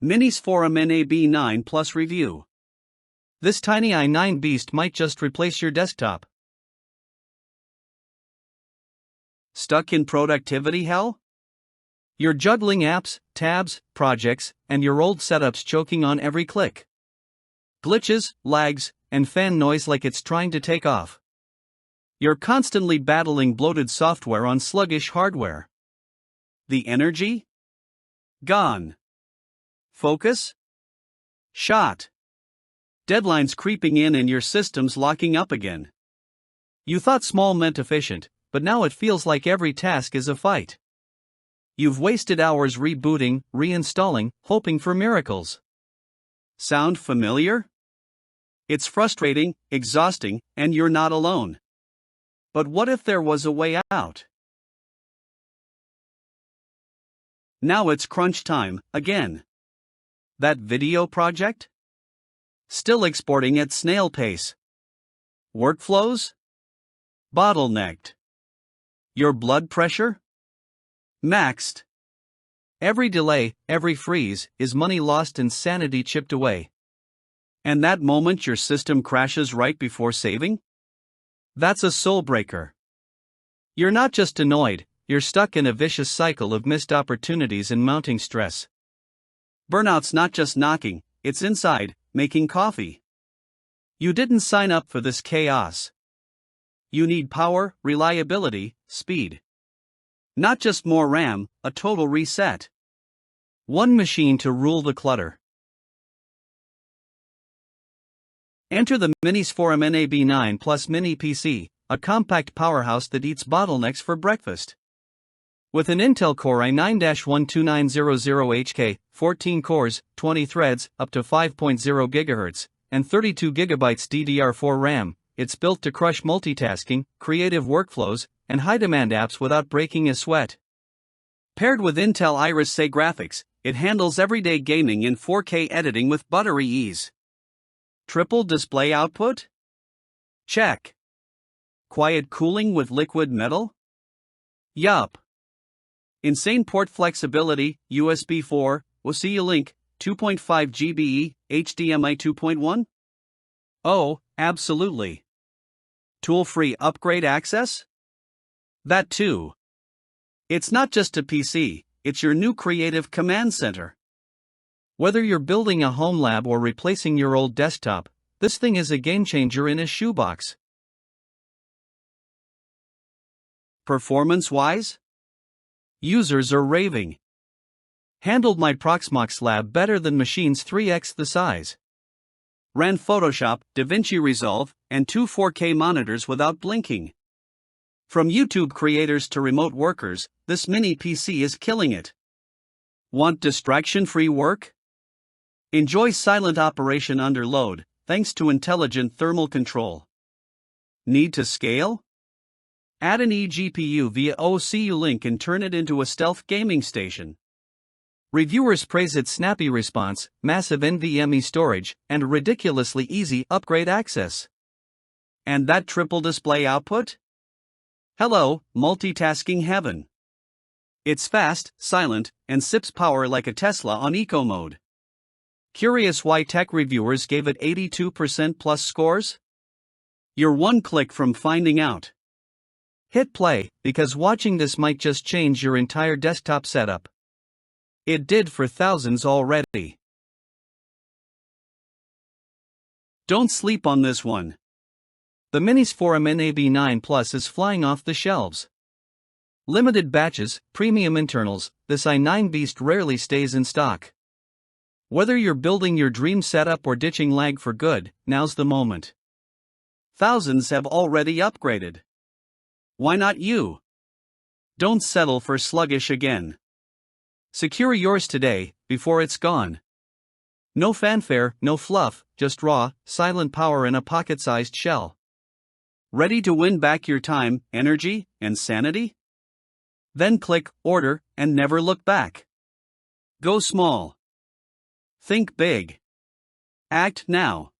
MINISFORUM NAB9 Plus Review. This tiny i9 beast might just replace your desktop. Stuck in productivity hell? You're juggling apps, tabs, projects, and your old setups choking on every click. Glitches, lags, and fan noise like it's trying to take off. You're constantly battling bloated software on sluggish hardware. The energy? Gone. Focus? Shot. Deadlines creeping in and your system's locking up again. You thought small meant efficient, but now it feels like every task is a fight. You've wasted hours rebooting, reinstalling, hoping for miracles. Sound familiar? It's frustrating, exhausting, and you're not alone. But what if there was a way out? Now it's crunch time, again. That video project? Still exporting at snail pace. Workflows? Bottlenecked. Your blood pressure? Maxed. Every delay, every freeze, is money lost and sanity chipped away. And that moment your system crashes right before saving? That's a soul breaker. You're not just annoyed, you're stuck in a vicious cycle of missed opportunities and mounting stress. Burnout's not just knocking, it's inside, making coffee. You didn't sign up for this chaos. You need power, reliability, speed. Not just more RAM, a total reset. One machine to rule the clutter. Enter the MINISFORUM NAB9 Plus Mini PC, a compact powerhouse that eats bottlenecks for breakfast. With an Intel Core i9-12900HK, 14 cores, 20 threads, up to 5.0 GHz, and 32 GB DDR4 RAM, it's built to crush multitasking, creative workflows, and high-demand apps without breaking a sweat. Paired with Intel Iris Xe graphics, it handles everyday gaming and 4K editing with buttery ease. Triple display output? Check. Quiet cooling with liquid metal? Yup. Insane port flexibility, USB 4, Link, 2.5 GBE, HDMI 2.1? Oh, absolutely. Tool-free upgrade access? That too. It's not just a PC, it's your new creative command center. Whether you're building a home lab or replacing your old desktop, this thing is a game changer in a shoebox. Performance-wise? Users are raving. Handled my Proxmox lab better than machines 3x the size. Ran Photoshop, DaVinci Resolve, and 2 4K monitors without blinking. From YouTube creators to remote workers, this mini PC is killing it. Want distraction-free work? Enjoy silent operation under load, thanks to intelligent thermal control. Need to scale? Add an eGPU via OCU link and turn it into a stealth gaming station. Reviewers praise its snappy response, massive NVMe storage, and ridiculously easy upgrade access. And that triple display output? Hello, multitasking heaven. It's fast, silent, and sips power like a Tesla on eco mode. Curious why tech reviewers gave it 82% plus scores? You're one click from finding out. Hit play, because watching this might just change your entire desktop setup. It did for thousands already. Don't sleep on this one. The MINISFORUM NAB9 Plus is flying off the shelves. Limited batches, premium internals, this i9 beast rarely stays in stock. Whether you're building your dream setup or ditching lag for good, now's the moment. Thousands have already upgraded. Why not you? Don't settle for sluggish again. Secure yours today, before it's gone. No fanfare, no fluff, just raw, silent power in a pocket-sized shell. Ready to win back your time, energy, and sanity? Then click Order and never look back. Go small. Think big. Act now.